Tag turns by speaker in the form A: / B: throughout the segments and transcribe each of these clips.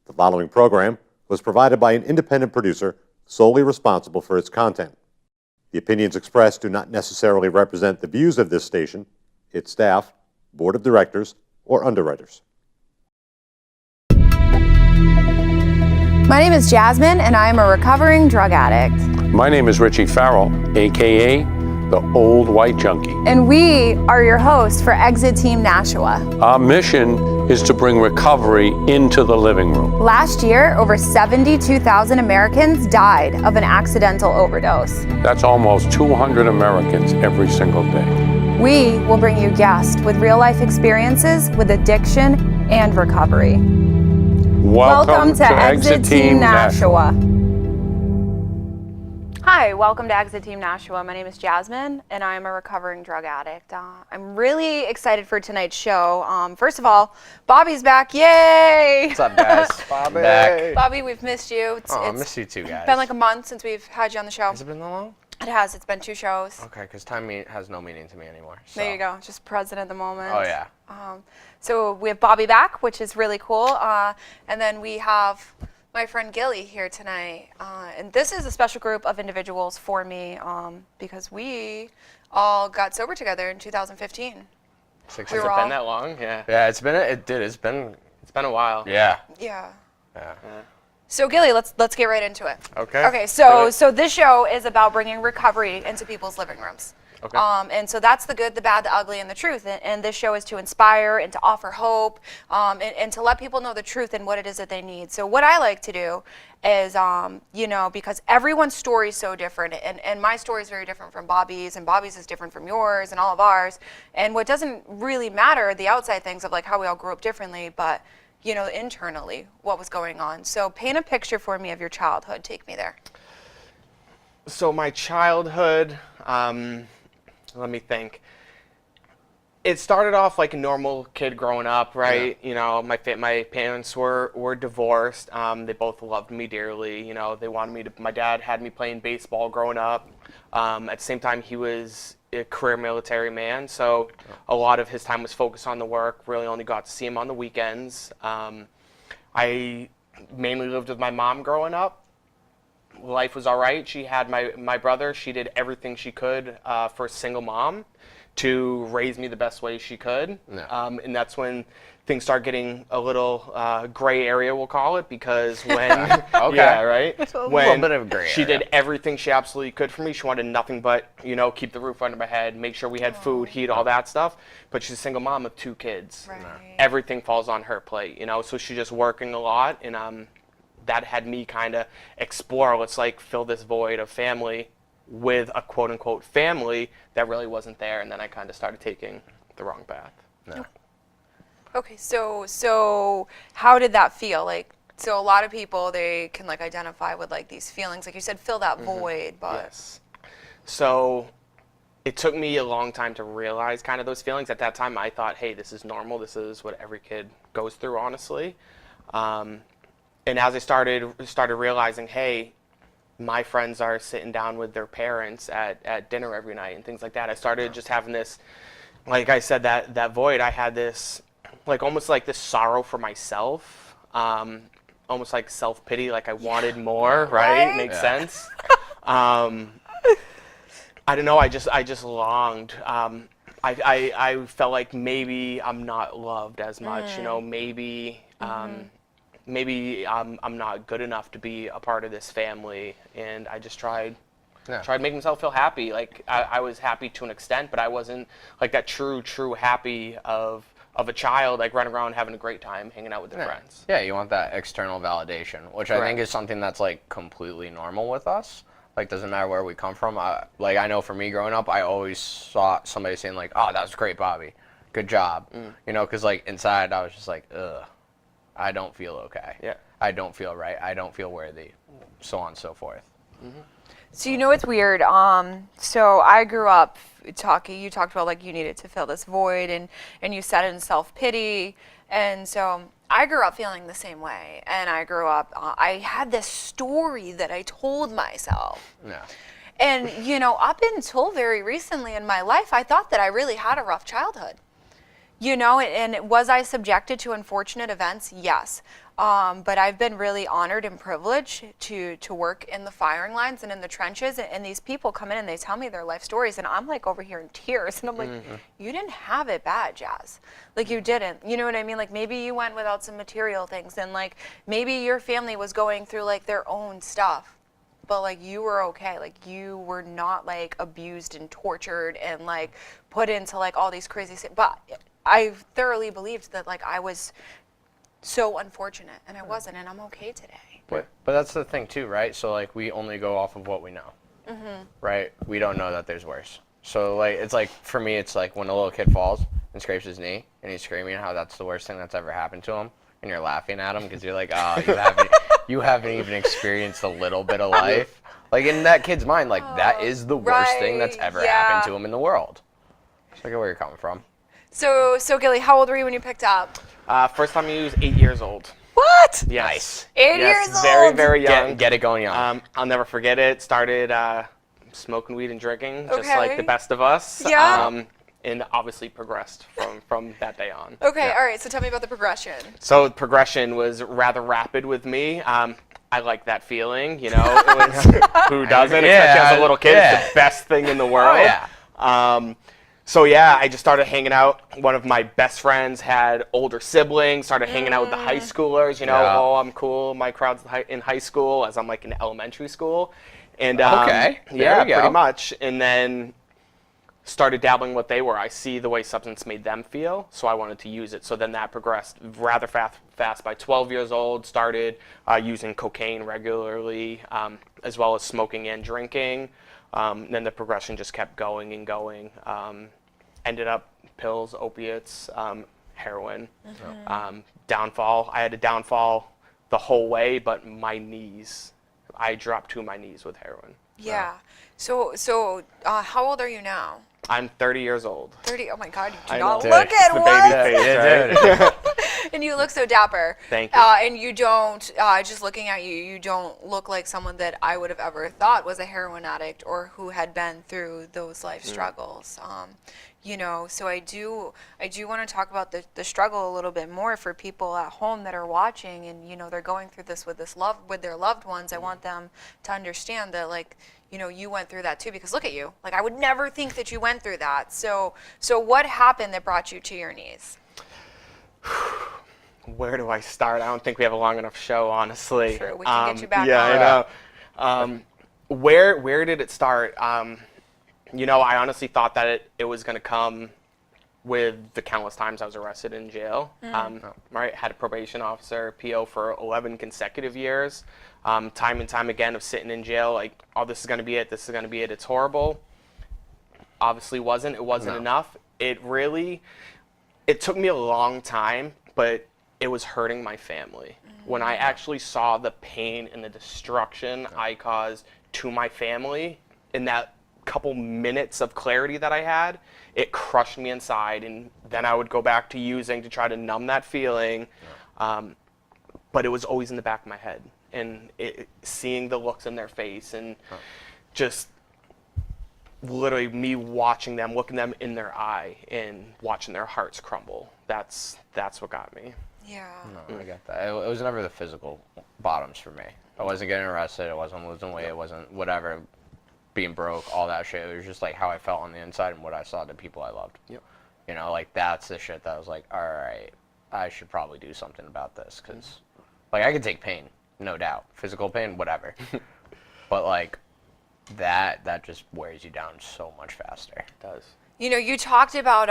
A: The following program was provided by an independent producer solely responsible for its content. The opinions expressed do not necessarily represent the views of this station, its staff, board of directors, or underwriters.
B: My name is Jasmine, and I am a recovering drug addict.
C: My name is Richie Farrell, aka the Old White Junkie.
B: And we are your hosts for Exit Team Nashua.
C: Our mission is to bring recovery into the living room.
B: Last year, over 72,000 Americans died of an accidental overdose.
C: That's almost 200 Americans every single day.
B: We will bring you guests with real-life experiences with addiction and recovery. Welcome to Exit Team Nashua. Hi, welcome to Exit Team Nashua. My name is Jasmine, and I am a recovering drug addict. I'm really excited for tonight's show. First of all, Bobby's back. Yay!
D: What's up, guys?
E: Bobby.
D: Back.
B: Bobby, we've missed you.
D: I miss you too, guys.
B: It's been like a month since we've had you on the show.
D: Has it been that long?
B: It has. It's been 2 shows.
D: Okay, because time has no meaning to me anymore. So.
B: There you go. Just present at the moment.
D: Oh, yeah.
B: So we have Bobby back, which is really cool. And then we have my friend Gilly here tonight. And this is a special group of individuals for me because we all got sober together in 2015.
D: Has it been that long? Yeah. Yeah, it's been a while.
B: Yeah.
D: Yeah.
B: So Gilly, let's get right into it.
D: Okay.
B: Okay. So this show is about bringing recovery into people's living rooms.
D: Okay.
B: And so that's the good, the bad, the ugly, and the truth. And this show is to inspire and to offer hope and to let people know the truth and what it is that they need. So what I like to do is, because everyone's story is so different, and my story is very different from Bobby's, and Bobby's is different from yours and all of ours. And what doesn't really matter are the outside things of like how we all grew up differently, but internally, what was going on. So paint a picture for me of your childhood. Take me there.
E: So my childhood, let me think. It started off like a normal kid growing up, right?
D: Yeah.
E: My parents were divorced. They both loved me dearly. They wanted me to. My dad had me playing baseball growing up. At the same time, he was a career military man, so a lot of his time was focused on the work. Really only got to see him on the weekends. I mainly lived with my mom growing up. Life was all right. She had my brother. She did everything she could for a single mom to raise me the best way she could.
D: Yeah.
E: And that's when things start getting a little gray area, we'll call it, because when
D: Okay.
E: yeah, right.
D: It's a
E: when
D: little bit of a gray
E: she
D: area.
E: did everything she absolutely could for me. She wanted nothing but keep the roof under my head, make sure we had food, heat, all that stuff. But she's a single mom of 2 kids.
B: Right.
E: Everything falls on her plate, so she's just working a lot, and that had me kind of explore, let's fill this void of family with a quote unquote family that really wasn't there. And then I kind of started taking the wrong path.
D: No.
B: Okay, so how did that feel? So a lot of people, they can identify with these feelings, like you said, fill that void, but.
E: Yes. So it took me a long time to realize kind of those feelings. At that time, I thought, hey, this is normal. This is what every kid goes through, honestly. And as I started realizing, hey, my friends are sitting down with their parents at dinner every night and things like that, I started just having this, like I said, that void. I had this, almost like this sorrow for myself, almost like self-pity, like I wanted more, right? Makes sense. I don't know, I just longed. I felt like maybe I'm not loved as much, maybe maybe I'm not good enough to be a part of this family, and I just tried making myself feel happy. I was happy to an extent, but I wasn't that true happy of a child, running around having a great time, hanging out with their friends.
D: Yeah, you want that external validation, which I think is something that's completely normal with us. Doesn't matter where we come from. I know for me growing up, I always saw somebody saying oh, that was great, Bobby. Good job. Because inside I was just ugh. I don't feel okay.
E: Yeah.
D: I don't feel right. I don't feel worthy. So on and so forth.
E: Mm-hmm.
B: So it's weird. So I grew up you talked about you needed to fill this void and you said it in self-pity. And so I grew up feeling the same way. And I grew up, I had this story that I told myself.
D: Yeah.
B: And, up until very recently in my life, I thought that I really had a rough childhood. You know, and was I subjected to unfortunate events? Yes. But I've been really honored and privileged to work in the firing lines and in the trenches. And these people come in and they tell me their life stories. And I'm like over here in tears. And I'm like, you didn't have it bad, Jazz. Like you didn't. You know what I mean? Like maybe you went without some material things. And like maybe your family was going through like their own stuff. But like you were okay. Like you were not like abused and tortured and like put into like all these crazy things. But I thoroughly believed that like I was so unfortunate, and I wasn't, and I'm okay today.
D: But that's the thing too, right? So like we only go off of what we know, right? We don't know that there's worse. So like it's like for me, it's like when a little kid falls and scrapes his knee, and he's screaming how that's the worst thing that's ever happened to him, and you're laughing at him because you're like, oh, you haven't even experienced a little bit of life. Like in that kid's mind, like that is the worst thing that's ever happened to him in the world. So I get where you're coming from.
B: So Gilly, how old were you when you picked up?
E: First time he was 8 years old.
B: What?
E: Yes.
B: 8 years old?
E: Very, very young.
D: Get it going young.
E: I'll never forget it. Started smoking weed and drinking, just
B: Okay.
E: like the best of us.
B: Yeah.
E: And obviously progressed from that day on.
B: Okay, all right, so tell me about the progression.
E: So the progression was rather rapid with me. I like that feeling, you know. It was, who doesn't? Especially as a little kid, it's the best thing in the world. So yeah, I just started hanging out. One of my best friends had older siblings, started hanging out with the high schoolers, you know, oh, I'm cool, my crowd's in high school, as I'm like in elementary school. And yeah, pretty much. And then started dabbling what they were. I see the way substance made them feel, so I wanted to use it. So then that progressed rather fast. By 12 years old, started using cocaine regularly, as well as smoking and drinking. Then the progression just kept going and going. Ended up pills, opiates, heroin. Downfall. I had a downfall the whole way, but my knees. I dropped to my knees with heroin.
B: Yeah. So how old are you now?
E: I'm 30 years old.
B: 30. Oh my God, you do
E: I
B: not
E: know.
B: look
E: It's
B: at
E: the
B: what?
E: baby face, right?
B: And you look so dapper.
E: Thank you.
B: And you don't, just looking at you, you don't look like someone that I would have ever thought was a heroin addict or who had been through those life struggles. You know, so I do want to talk about the struggle a little bit more for people at home that are watching, and you know they're going through this with their loved ones. I want them to understand that, like, you know, you went through that too, because look at you. Like, I would never think that you went through that. So what happened that brought you to your knees?
E: Where do I start? I don't think we have a long enough show, honestly.
B: True, we can get you back
E: yeah,
B: on.
E: I know. Where did it start? You know, I honestly thought that it was going to come with the countless times I was arrested in jail. Right, had a probation officer, PO for 11 consecutive years. Time and time again of sitting in jail, like, oh, this is going to be it, this is going to be it, it's horrible. Obviously wasn't. It wasn't enough. It took me a long time, but it was hurting my family. When I actually saw the pain and the destruction I caused to my family in that couple minutes of clarity that I had, it crushed me inside, and then I would go back to using to try to numb that feeling. But it was always in the back of my head, and seeing the looks in their face, and just literally me watching them, looking them in their eye, and watching their hearts crumble. That's what got me.
B: Yeah.
D: No, I get that. It was never the physical bottoms for me. I wasn't getting arrested. I wasn't losing weight. It wasn't whatever, being broke, all that shit. It was just like how I felt on the inside and what I saw to people I loved.
E: Yep.
D: You know, like that's the shit that I was like, all right, I should probably do something about this, because like I could take pain, no doubt, physical pain, whatever, but like that just wears you down so much faster.
E: It does.
B: You know, you talked about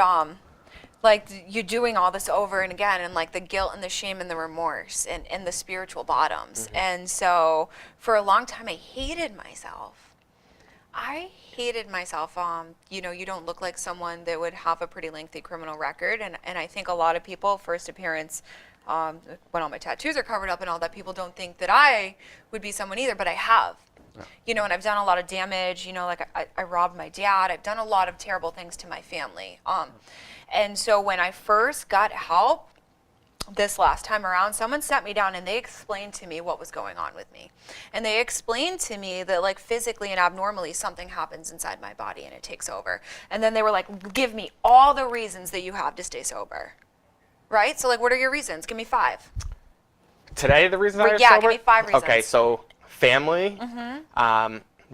B: like you doing all this over and again, and like the guilt and the shame and the remorse and the spiritual bottoms. And so for a long time I hated myself. You know, you don't look like someone that would have a pretty lengthy criminal record, and I think a lot of people, first appearance, when all my tattoos are covered up and all that, people don't think that I would be someone either, but I have. You know, and I've done a lot of damage. You know, like I robbed my dad. I've done a lot of terrible things to my family. And so when I first got help, this last time around, someone sat me down and they explained to me what was going on with me. And they explained to me that like physically and abnormally something happens inside my body and it takes over. And then they were like, give me all the reasons that you have to stay sober. Right? So like, what are your reasons? Give me 5.
E: Today, the reason I was
B: Yeah,
E: sober?
B: give me 5 reasons.
E: Okay, so family,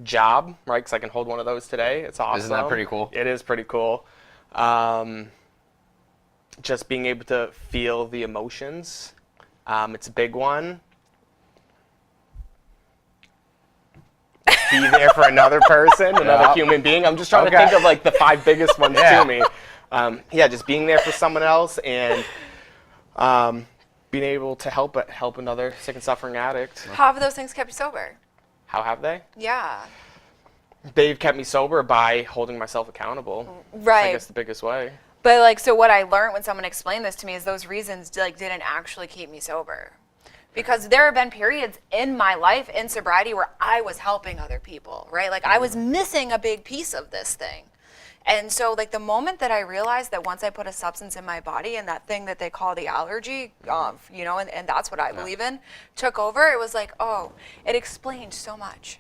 E: job, right? Because I can hold one of those today. It's awesome.
D: Isn't that pretty cool?
E: It is pretty cool. Just being able to feel the emotions. It's a big one. Be there for another person, another human being. I'm just trying to think of like the 5 biggest ones to me. Just being there for someone else and being able to help another sick and suffering addict.
B: How have those things kept you sober?
E: How have they?
B: Yeah.
E: They've kept me sober by holding myself accountable.
B: Right.
E: I guess the biggest way.
B: But like, so what I learned when someone explained this to me is those reasons like didn't actually keep me sober. Because there have been periods in my life in sobriety where I was helping other people, right? Like I was missing a big piece of this thing. And so like the moment that I realized that once I put a substance in my body and that thing that they call the allergy, and that's what I believe in, took over, it was like, oh, it explained so much.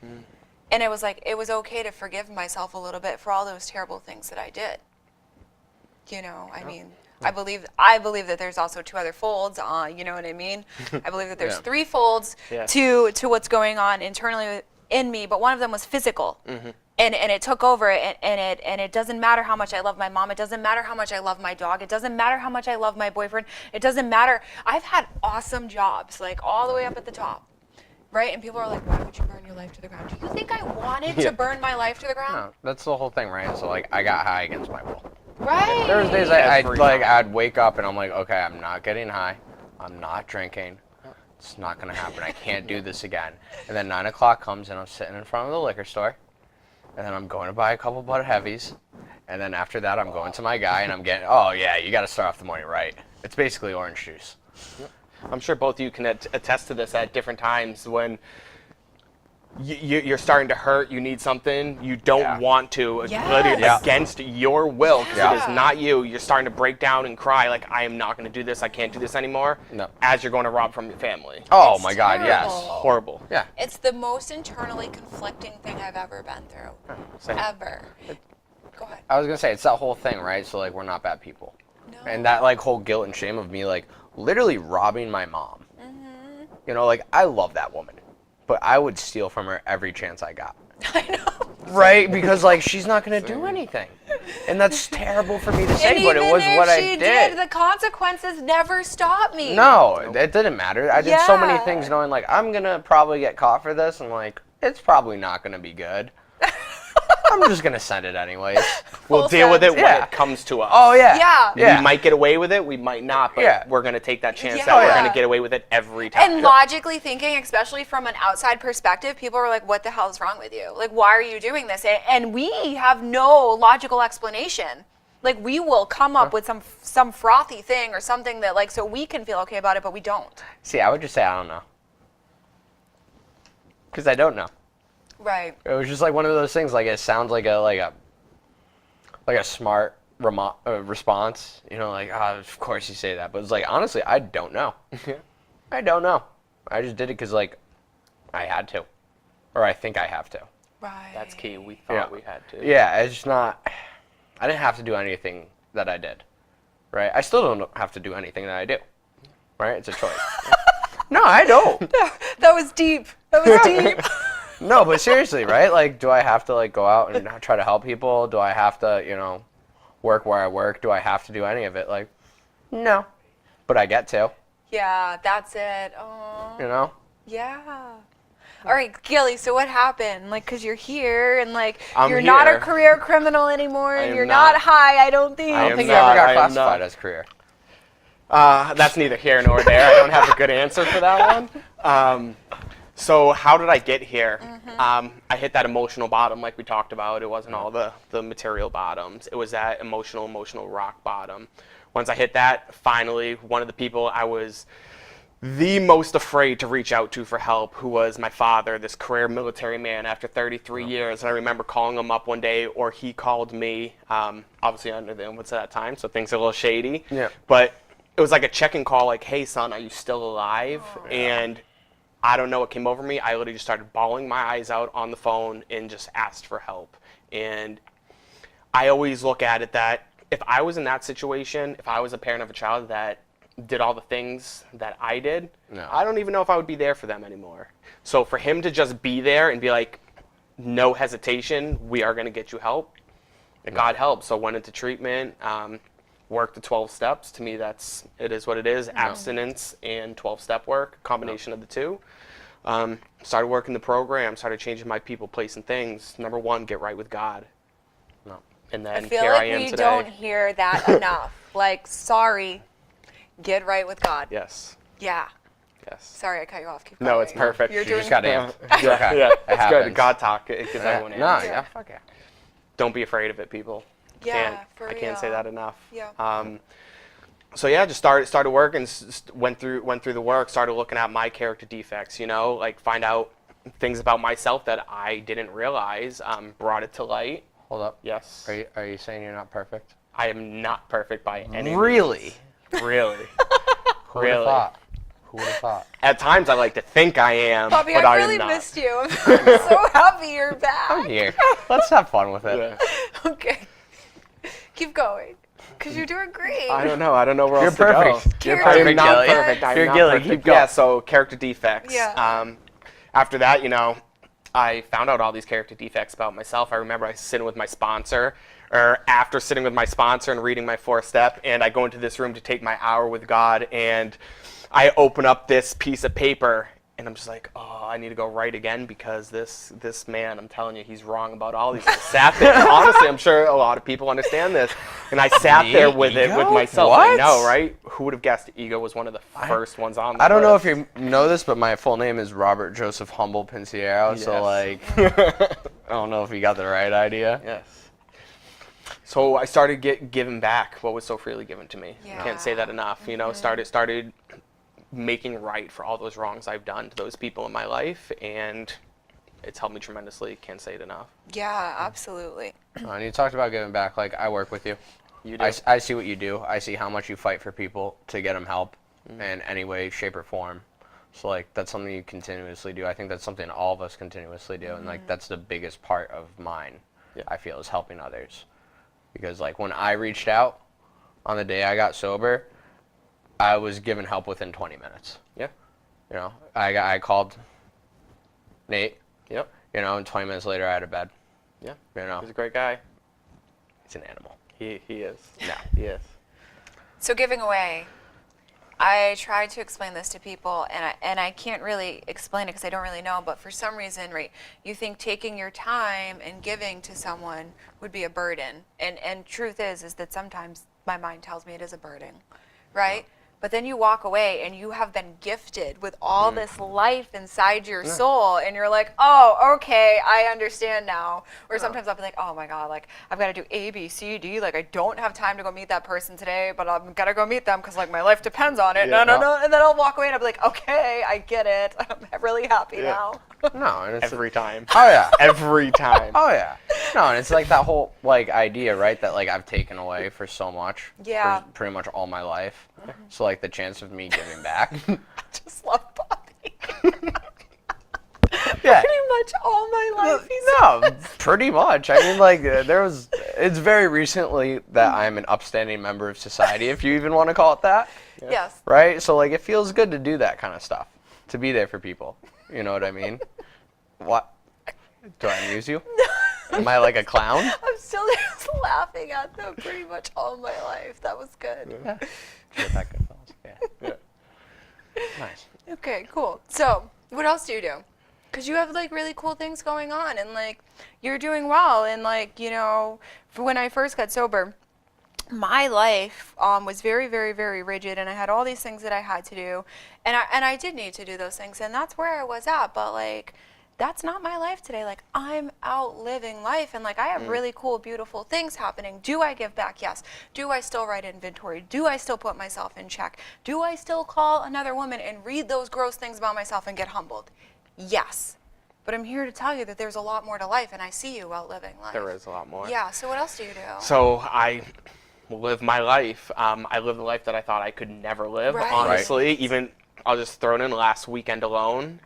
B: And it was like, it was okay to forgive myself a little bit for all those terrible things that I did. I mean, I believe that there's also 2 other folds, you know what I mean? I believe that there's 3 folds to what's going on internally in me, but one of them was physical. And it took over, and it doesn't matter how much I love my mom. It doesn't matter how much I love my dog. It doesn't matter how much I love my boyfriend. It doesn't matter. I've had awesome jobs, like all the way up at the top, right? And people are like, why would you burn your life to the ground? Do you think I wanted to burn my life to the ground?
D: No, that's the whole thing, right? So like, I got high against my will.
B: Right.
D: There was days I'd wake up and I'm like, okay, I'm not getting high. I'm not drinking. It's not gonna happen. I can't do this again. And then 9 o'clock comes and I'm sitting in front of the liquor store. And then I'm going to buy a couple Bud Heavies. And then after that, I'm going to my guy and I'm getting, oh yeah, you gotta start off the morning right. It's basically orange juice.
E: I'm sure both of you can attest to this at different times when you're starting to hurt, you need something, you don't want to, literally against your will, because it is not you. You're starting to break down and cry, like, I am not going to do this, I can't do this anymore, as you're going to rob from your family.
D: Oh
B: It's
D: my God, yes.
B: terrible.
E: Horrible.
D: Yeah.
B: It's the most internally conflicting thing I've ever been through.
E: Same.
B: Ever. Go ahead.
D: I was gonna say, it's that whole thing, right? So like, we're not bad people.
B: No.
D: And that like whole guilt and shame of me like literally robbing my mom. Like I love that woman, but I would steal from her every chance I got.
B: I know.
D: Right? Because like she's not gonna do anything, and that's terrible for me to say,
B: And
D: but it
B: even
D: was
B: if
D: what I
B: she
D: did.
B: The consequences never stop me.
D: No, it didn't matter. I did so many
B: Yeah.
D: things knowing like I'm gonna probably get caught for this, and like it's probably not gonna be good. I'm just gonna send it anyways.
E: We'll deal with it when
D: Yeah.
E: it comes to us.
D: Oh yeah.
B: Yeah.
E: We might get away with it, we might not, but we're going to take that chance that we're
B: Yeah.
E: going to get away with it every time.
B: And logically thinking, especially from an outside perspective, people are like, what the hell is wrong with you? Like, why are you doing this? And we have no logical explanation. Like, we will come up with some frothy thing or something that, like, so we can feel okay about it, but we don't.
D: See, I would just say I don't know, because I don't know.
B: Right.
D: It was just like one of those things. Like it sounds like a smart response. Of course you say that, but it's like honestly, I don't know. I don't know. I just did it because like I had to, or I think I have to.
B: Right.
E: That's key. We thought we had to.
D: Yeah, it's just not. I didn't have to do anything that I did, right? I still don't have to do anything that I do, right? It's a choice. No, I don't.
B: That was deep. That was deep.
D: No, but seriously, right? Like, do I have to like go out and try to help people? Do I have to, work where I work? Do I have to do any of it? Like, no, but I get to.
B: Yeah, that's it. Oh. Yeah. All right, Gilly, so what happened? Like, because you're here and, like,
E: I'm
B: you're not a
E: here.
B: career criminal anymore and
E: am
B: you're not
E: not.
B: high, I don't think.
D: I don't
E: am
D: think
E: not,
D: I ever got
E: I am
D: classified
E: not.
D: as career.
E: That's neither here nor there. I don't have a good answer for that one. So how did I get here? I hit that emotional bottom like we talked about. It wasn't all the material bottoms. It was that emotional rock bottom. Once I hit that, finally, one of the people I was the most afraid to reach out to for help, who was my father, this career military man after 33 years. And I remember calling him up one day, or he called me, obviously under the influence at that time, so things are a little shady.
D: Yeah.
E: But it was like a check-in call, like, hey, son, are you still alive? And I don't know what came over me. I literally just started bawling my eyes out on the phone and just asked for help. And I always look at it that if I was in that situation, if I was a parent of a child that did all the things that I did, I don't even know if I would be there for them anymore. So for him to just be there and be like, no hesitation, we are going to get you help. God help. So went into treatment, worked the 12 steps. To me, it is what it is. Abstinence and 12-step work, combination of the two. Started working the program, started changing my people, place, and things. Number one, get right with God. And then
B: I feel
E: here
B: like
E: I am
B: we
E: today.
B: don't hear that enough. Like, sorry, get right with God.
E: Yes.
B: Yeah.
E: Yes.
B: Sorry, I cut you off. Keep
E: No,
B: going.
E: it's perfect.
B: You're
D: You
B: doing
D: just got amped.
E: Yeah,
D: Okay.
E: yeah.
D: It
E: It's
D: happens.
E: good. God talk. It gets everyone
D: No,
E: amped.
D: yeah, fuck yeah.
E: Don't be afraid of it, people.
B: Yeah, for
E: I can't say
B: real.
E: that enough.
B: Yeah.
E: So yeah, just started working, went through the work, started looking at my character defects, like find out things about myself that I didn't realize, brought it to light.
D: Hold up.
E: Yes.
D: Are you saying you're not perfect?
E: I am not perfect by any means.
D: Really?
E: Really.
D: Who would have thought? Who would have thought?
E: At times I like to think I am,
B: Bobby,
E: but
B: I
E: I
B: really
E: am not.
B: missed you. I'm so happy you're back.
D: I'm here. Let's have fun with it.
E: Yeah.
B: Okay. Keep going. Because you're doing great.
E: I don't know. I don't know where
D: You're
E: else to go.
D: perfect. You're
B: I am
E: I am
D: perfect,
E: not
D: Gilly.
E: perfect. I am
D: You're
E: not
D: Gilly.
E: perfect.
D: Keep going.
E: Yeah, so character defects.
B: Yeah.
E: After that, I found out all these character defects about myself. I remember I was sitting with my sponsor, or after sitting with my sponsor and reading my 4-step, and I go into this room to take my hour with God, and I open up this piece of paper, and I'm just like, oh, I need to go write again because this man, I'm telling you, he's wrong about all these. I sat there. Honestly, I'm sure a lot of people understand this. And I sat there with it with
D: Ego?
E: myself. I
D: What?
E: know, right? Who would have guessed Ego was one of the first ones on the
D: I don't know if
E: list?
D: you know this, but my full name is Robert Joseph Humble Pinciero. So,
E: Yes.
D: I don't know if you got the right idea.
E: Yes. So I started giving back what was so freely given to me.
B: Yeah.
E: Can't say that enough. Started making right for all those wrongs I've done to those people in my life, and it's helped me tremendously. Can't say it enough.
B: Yeah, absolutely.
D: And you talked about giving back. Like, I work with you.
E: You do.
D: I see what you do. I see how much you fight for people to get them help in any way, shape, or form. So, like, that's something you continuously do. I think that's something all of us continuously do. And, like, that's the biggest part of mine,
E: Yeah.
D: I feel, is helping others. Because, like, when I reached out on the day I got sober, I was given help within 20 minutes.
E: Yeah.
D: I called Nate,
E: Yep.
D: and 20 minutes later I had a bed.
E: Yeah.
D: You know,
E: He's a great guy.
D: he's an animal.
E: He is.
D: No.
E: He is.
B: So giving away, I tried to explain this to people, and I can't really explain it because I don't really know, but for some reason, right, you think taking your time and giving to someone would be a burden. And truth is that sometimes my mind tells me it is a burden, right? But then you walk away and you have been gifted with all this life inside your soul, and you're like, oh, okay, I understand now. Or sometimes I'll be like, oh my God, like I've got to do A, B, C, D. Like I don't have time to go meet that person today, but I'm gonna go meet them because like my life depends on it.
E: Yeah.
B: No. And then I'll walk away and I'll be like, okay, I get it. I'm really happy now.
D: No, and it's
E: Every time.
D: oh yeah,
E: Every time.
D: oh yeah. No, and it's like that whole like idea, right? That like I've taken away for so much,
B: Yeah.
D: for pretty much all my life. So like the chance of me giving back,
B: I just love Bobby.
D: yeah.
B: Pretty much all my life. He's
D: No, pretty much. I mean, like it's very recently that I'm an upstanding member of society, if you even want to call it that,
B: yes.
D: right? So like it feels good to do that kind of stuff, to be there for people. You know what I mean? What? Do I amuse you? Am I like a clown?
B: I'm still just laughing at them pretty much all my life. That was good.
D: Yeah. Rebecca Fells. Yeah. Nice.
B: Okay, cool. So, what else do you do? Because you have like really cool things going on, and like you're doing well. And like for when I first got sober, my life was very, very, very rigid, and I had all these things that I had to do, and I did need to do those things, and that's where I was at. But like, that's not my life today. Like, I'm out living life, and like I have really cool, beautiful things happening. Do I give back? Yes. Do I still write inventory? Do I still put myself in check? Do I still call another woman and read those gross things about myself and get humbled? Yes. But I'm here to tell you that there's a lot more to life, and I see you out living life.
E: There is a lot more.
B: Yeah. So what else do you do?
E: So live my life. I lived the life that I thought I could never live,
B: Right.
E: honestly. Even, I'll just throw it in, last weekend alone,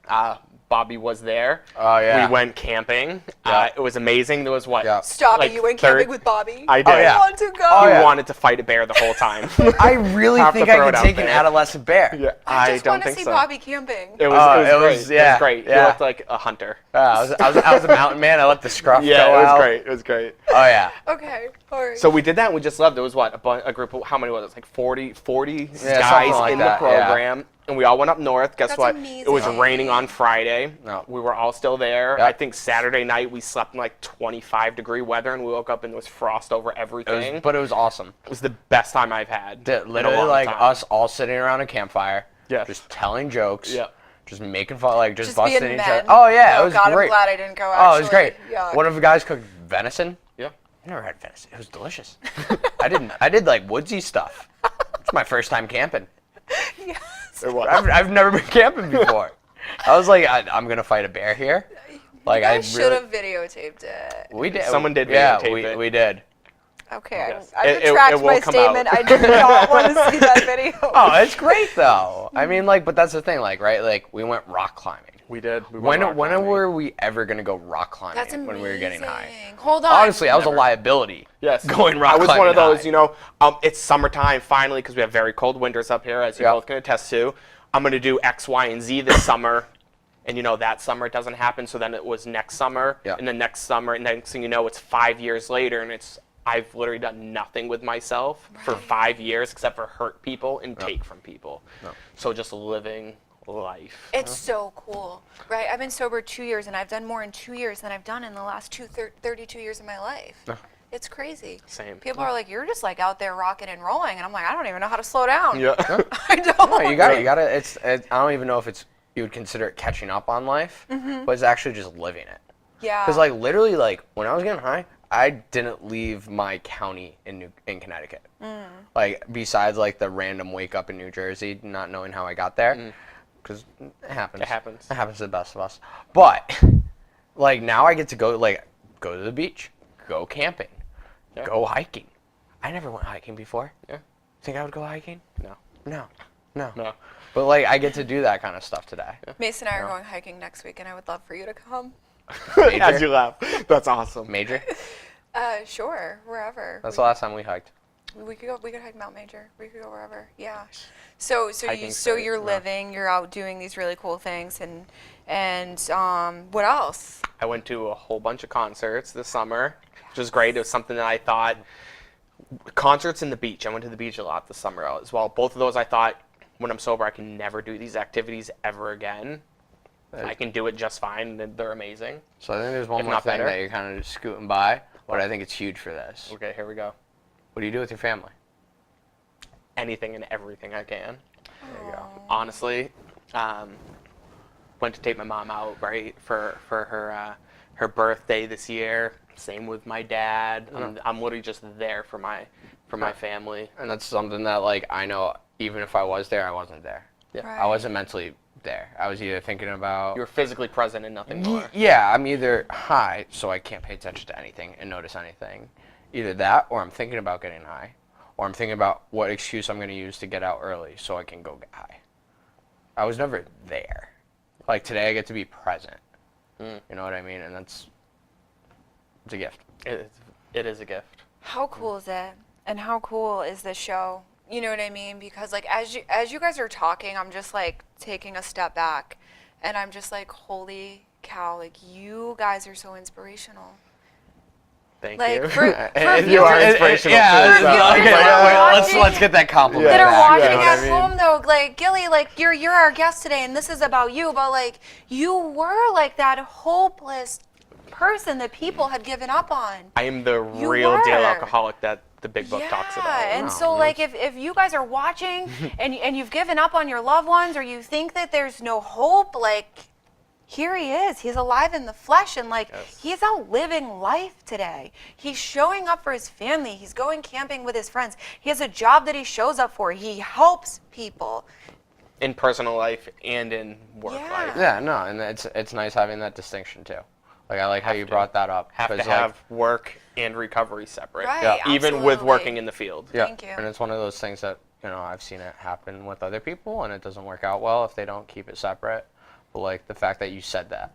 E: Bobby was there.
D: Oh, yeah.
E: We went camping.
D: Yeah.
E: It was amazing. There was what?
D: Yeah.
B: Stop
E: like
B: it! You went
E: 30
B: camping with Bobby.
E: I did.
D: Oh, yeah.
B: I want to go.
D: Oh,
E: He
D: yeah.
E: wanted to fight a bear the whole time.
D: I really
E: Have to
D: think I
E: throw
D: could
E: it out
D: take an
E: there.
D: adolescent bear.
E: Yeah,
B: I just
E: don't
B: want to
E: think
B: see
E: so.
B: Bobby camping.
E: It was,
D: Oh,
E: it was great. It
D: yeah,
E: was great.
D: yeah.
E: He looked like a hunter.
D: I was a mountain man. I let the scruff
E: Yeah,
D: go
E: it was
D: out.
E: great. It was great.
D: Oh, yeah.
B: Okay, all right.
E: So we did that and we just loved it. It was what? A group of, how many was it? Like 40
D: something
E: guys
D: like
E: in
D: that,
E: the program. And we all went up north. Guess
B: That's
E: what? It was
B: amazing.
E: raining on Friday.
D: No.
E: We were all still there.
D: Yep.
E: I think Saturday night we slept in like 25-degree weather and we woke up and there was frost over everything.
D: But it was awesome.
E: It was the best time I've had. in a
D: Literally,
E: long
D: like,
E: time.
D: us all sitting around a campfire.
E: Yes.
D: Just telling jokes.
E: Yep.
D: Just making fun, like, just
B: Just being
D: busting each
B: men.
D: other. Oh, yeah, it was
B: God,
D: great.
B: I'm glad I didn't go.
D: Oh, it was great.
B: Yuck.
D: One of the guys cooked venison.
E: Yeah.
D: I never had venison. It was delicious. I did like woodsy stuff. It's my first time camping.
B: Yes.
E: It was.
D: I've never been camping before. I was like, I'm gonna fight a bear here. Like
B: I
D: I
B: should
D: really,
B: have videotaped it.
D: we did.
E: Someone did
D: Yeah,
E: videotape it.
D: we did.
B: Okay,
E: Yes.
B: I
E: It
B: retract
E: will
B: my
E: come
B: statement.
E: out.
B: I do not want to see that video.
D: Oh, it's great though. I mean, like, but that's the thing, like, right? Like, we went rock climbing.
E: We did. We
D: When
E: went rock climbing.
D: were we ever gonna go rock climbing
B: That's amazing.
D: when we were getting high?
B: Hold on.
D: Honestly, I was a
E: Never.
D: liability.
E: Yes.
D: Going rock
E: I was one
D: climbing
E: of those,
D: high.
E: you know, it's summertime finally because we have very cold winters up here, as you
D: Yep.
E: both can attest to. I'm going to do X, Y, and Z this summer. And, you know, that summer it doesn't happen. So then it was next summer.
D: Yep.
E: And then next summer. And next thing you know, it's 5 years later. And I've literally done nothing with myself for 5 years except for hurt people and take from people. So just living life.
B: It's so cool, right? I've been sober 2 years, and I've done more in 2 years than I've done in the last 32 years of my life. It's crazy.
E: Same.
B: People are like, you're just like out there rocking and rolling, and I'm like, I don't even know how to slow down.
E: Yeah.
B: I don't.
D: No, you gotta. It's. I don't even know if it's. You would consider it catching up on life, but it's actually just living it.
B: Yeah.
D: Because like literally, like when I was getting high, I didn't leave my county in Connecticut. Like besides like the random wake up in New Jersey, not knowing how I got there, because it happens.
E: It happens.
D: It happens to the best of us. But like now I get to go to the beach, go camping, go hiking. I never went hiking before.
E: Yeah.
D: Think I would go hiking?
E: No.
D: No. But like I get to do that kind of stuff today.
B: Mason and I are going hiking next week, and I would love for you to come.
E: As you laugh. That's awesome.
D: Major?
B: Sure, wherever.
D: That's the last time we hiked.
B: We could go. We could hike Mount Major. We could go wherever. Yeah. So
E: Hiking's
B: so
E: great.
B: you're living. You're out doing these really cool things, and what else?
E: I went to a whole bunch of concerts this summer, which was great. It was something that I thought, concerts and the beach. I went to the beach a lot this summer as well. Both of those I thought, when I'm sober, I can never do these activities ever again. I can do it just fine. And they're amazing.
D: So I think there's one
E: If
D: more
E: not
D: thing
E: better.
D: that you're kind of just scooting by, but I think it's huge for this.
E: Okay, here we go.
D: What do you do with your family?
E: Anything and everything I can.
D: There you go.
E: Honestly, went to take my mom out right for her birthday this year. Same with my dad. I'm literally just there for my family.
D: And that's something that like I know even if I was there, I wasn't there.
E: Yeah.
B: Right.
D: I wasn't mentally there. I was either thinking about
E: You were physically present and nothing more.
D: yeah, I'm either high, so I can't pay attention to anything and notice anything. Either that, or I'm thinking about getting high, or I'm thinking about what excuse I'm going to use to get out early so I can go get high. I was never there. Like today, I get to be present. You know what I mean? And it's a gift.
E: It is a gift.
B: How cool is it? And how cool is this show? You know what I mean? Because like as you guys are talking, I'm just like taking a step back, and I'm just like, holy cow! Like you guys are so inspirational.
E: Thank
B: Like
E: you.
B: for
E: And you are
B: viewers-
E: inspirational
D: Yeah,
E: too.
B: For
E: so-
B: viewers
D: okay,
B: that are
D: let's
B: watching-
D: get that compliment.
B: that are
E: Yeah,
B: watching
E: you know what
B: at
E: I mean?
B: home though, like Gilly, like you're our guest today, and this is about you. But like you were like that hopeless person that people had given up on.
E: I am the
B: You
E: real deal
B: were.
E: alcoholic that the big book talks about.
B: And
D: Wow,
B: so like if you guys are watching and you've given up on your loved ones, or you think that there's no hope, like here he is. He's alive in the flesh, and like he's out living life today. He's showing up for his family. He's going camping with his friends. He has a job that he shows up for. He helps people.
E: In personal life and in work
B: Yeah.
E: life.
D: Yeah, no, and it's nice having that distinction too. Like, I like how you brought that up.
E: Have to
D: 'cause,
E: have work and recovery separate.
B: Right,
E: Yeah. Even with
B: absolutely.
E: working in the field.
D: Yeah.
B: Thank you.
D: And it's one of those things that, I've seen it happen with other people, and it doesn't work out well if they don't keep it separate. But, like, the fact that you said that,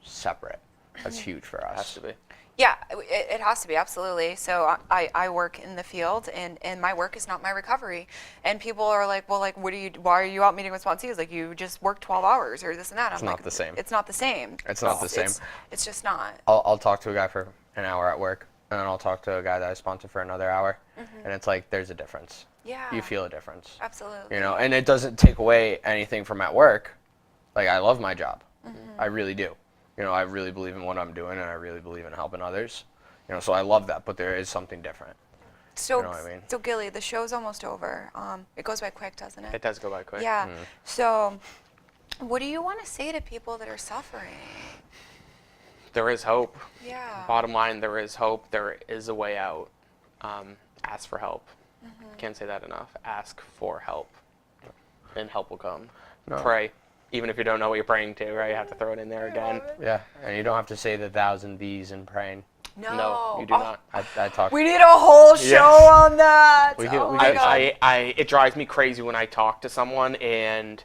D: separate, that's huge for us.
E: Has to be.
B: Yeah, it has to be, absolutely. So I work in the field, and my work is not my recovery. And people are like, well, like, why are you out meeting with sponsees? Like, you just work 12 hours or this and that. I'm
D: not
B: like,
D: the same.
B: It's not the same.
D: It's not the same.
B: It's just not.
D: I'll talk to a guy for an hour at work, and then I'll talk to a guy that I sponsor for another hour, and it's like, there's a difference.
B: Yeah.
D: You feel a difference.
B: Absolutely.
D: And it doesn't take away anything from at work. Like, I love my job. I really do. I really believe in what I'm doing, and I really believe in helping others. So I love that, but there is something different.
B: So,
D: You know what I mean?
B: so Gilly, the show's almost over. It goes by quick, doesn't it?
E: It does go by quick.
B: Yeah. So, what do you want to say to people that are suffering?
E: There is hope.
B: Yeah.
E: Bottom line, there is hope. There is a way out. Ask for help. Can't say that enough. Ask for help, and help will come.
D: No.
E: Pray, even if you don't know what you're praying to. Right? You have to throw it in there again.
D: Yeah, and you don't have to say the 1,000 these in praying.
E: No, you do
B: Oh,
E: not.
D: I talk.
B: We need a whole show
E: Yes.
B: on that.
D: We could-
B: Oh
D: we
B: my
D: could-
B: God.
E: It drives me crazy when I talk to someone and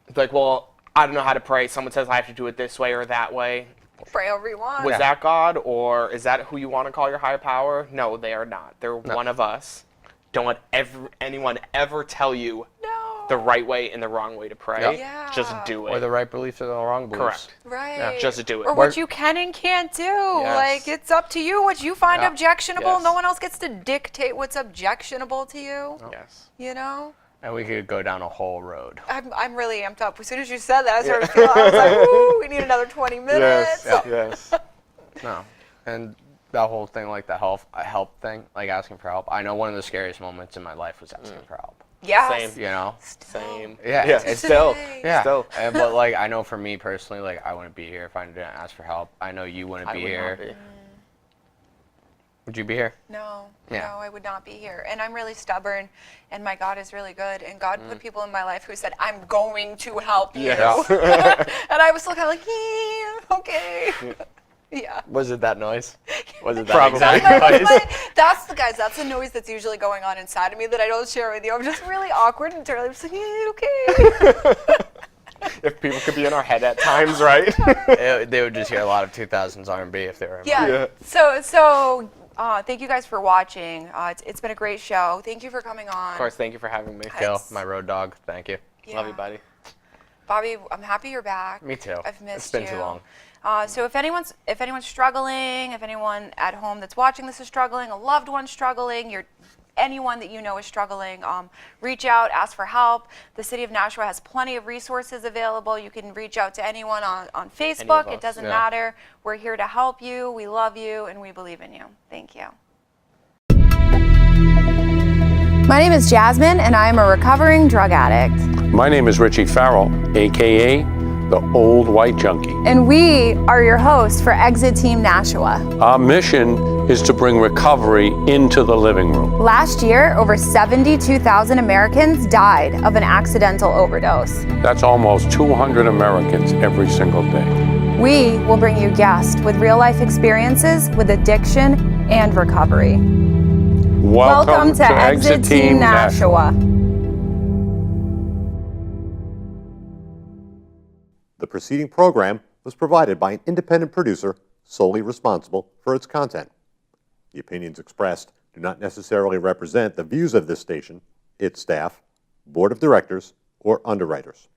E: it's like, well, I don't know how to pray. Someone says I have to do it this way or that way.
B: Pray however you want.
E: Was that God, or is that who you want to call your higher power? No, they are not. They're one of us. Don't let anyone ever tell you
B: No.
E: the right way and the wrong way to pray.
B: Yeah.
E: Just do it.
D: Or the right beliefs or the wrong beliefs.
E: Correct.
B: Right.
E: Just do it.
B: Or what you can and can't do. Like, it's up to you what you find
D: Yeah.
B: objectionable.
E: Yes.
B: No one else gets to dictate what's objectionable to you.
E: Yes.
B: You know?
D: And we could go down a whole road.
B: I'm really amped up. As soon as you said that, I started feeling, I was like, ooh, we need another 20 minutes.
D: Yeah.
E: Yes.
D: No. And that whole thing, like the help thing, like asking for help. I know one of the scariest moments in my life was asking for help.
B: Yes.
E: Same.
D: Same.
E: Same.
D: Yeah.
E: It's still.
D: Yeah.
E: Still.
D: But like, I know for me personally, like, I wouldn't be here if I didn't ask for help. I know you wouldn't
E: I
D: be
E: would
D: here.
E: not be.
D: Would you be here?
B: No,
D: Yeah.
B: no, I would not be here. And I'm really stubborn, and my God is really good. And God put people in my life who said, I'm going to help you.
E: Yes.
B: And I was still kind of like, yeah, okay. Yeah.
D: Was it that noise? Was it that
E: Probably.
D: exact noise?
B: That's the noise that's usually going on inside of me that I don't share with you. I'm just really awkward and totally just like, yeah, okay.
E: If people could be in our head at times, right?
D: They would just hear a lot of 2000s R&B if they were in
B: Yeah.
E: Yeah.
B: So thank you guys for watching. It's been a great show. Thank you for coming on.
E: Of course, thank you for having me.
D: Kill, my road dog. Thank you.
E: Love you, buddy.
B: Bobby, I'm happy you're back.
D: Me too.
B: I've missed
D: It's been
B: you.
D: too long.
B: So if anyone's struggling, if anyone at home that's watching this is struggling, a loved one struggling, anyone that you know is struggling, reach out, ask for help. The city of Nashua has plenty of resources available. You can reach out to anyone on Facebook. It
E: us,
B: doesn't
D: yeah.
B: matter. We're here to help you. We love you, and we believe in you. Thank you. My name is Jasmine, and I am a recovering drug addict.
C: My name is Richie Farrell, AKA the Old White Junkie.
B: And we are your hosts for Exit Team Nashua.
C: Our mission is to bring recovery into the living room.
B: Last year, over 72,000 Americans died of an accidental overdose.
C: That's almost 200 Americans every single day.
B: We will bring you guests with real-life experiences with addiction and recovery.
C: Welcome
B: to Exit Team Nashua.
A: The preceding program was provided by an independent producer solely responsible for its content. The opinions expressed do not necessarily represent the views of this station, its staff, board of directors, or underwriters.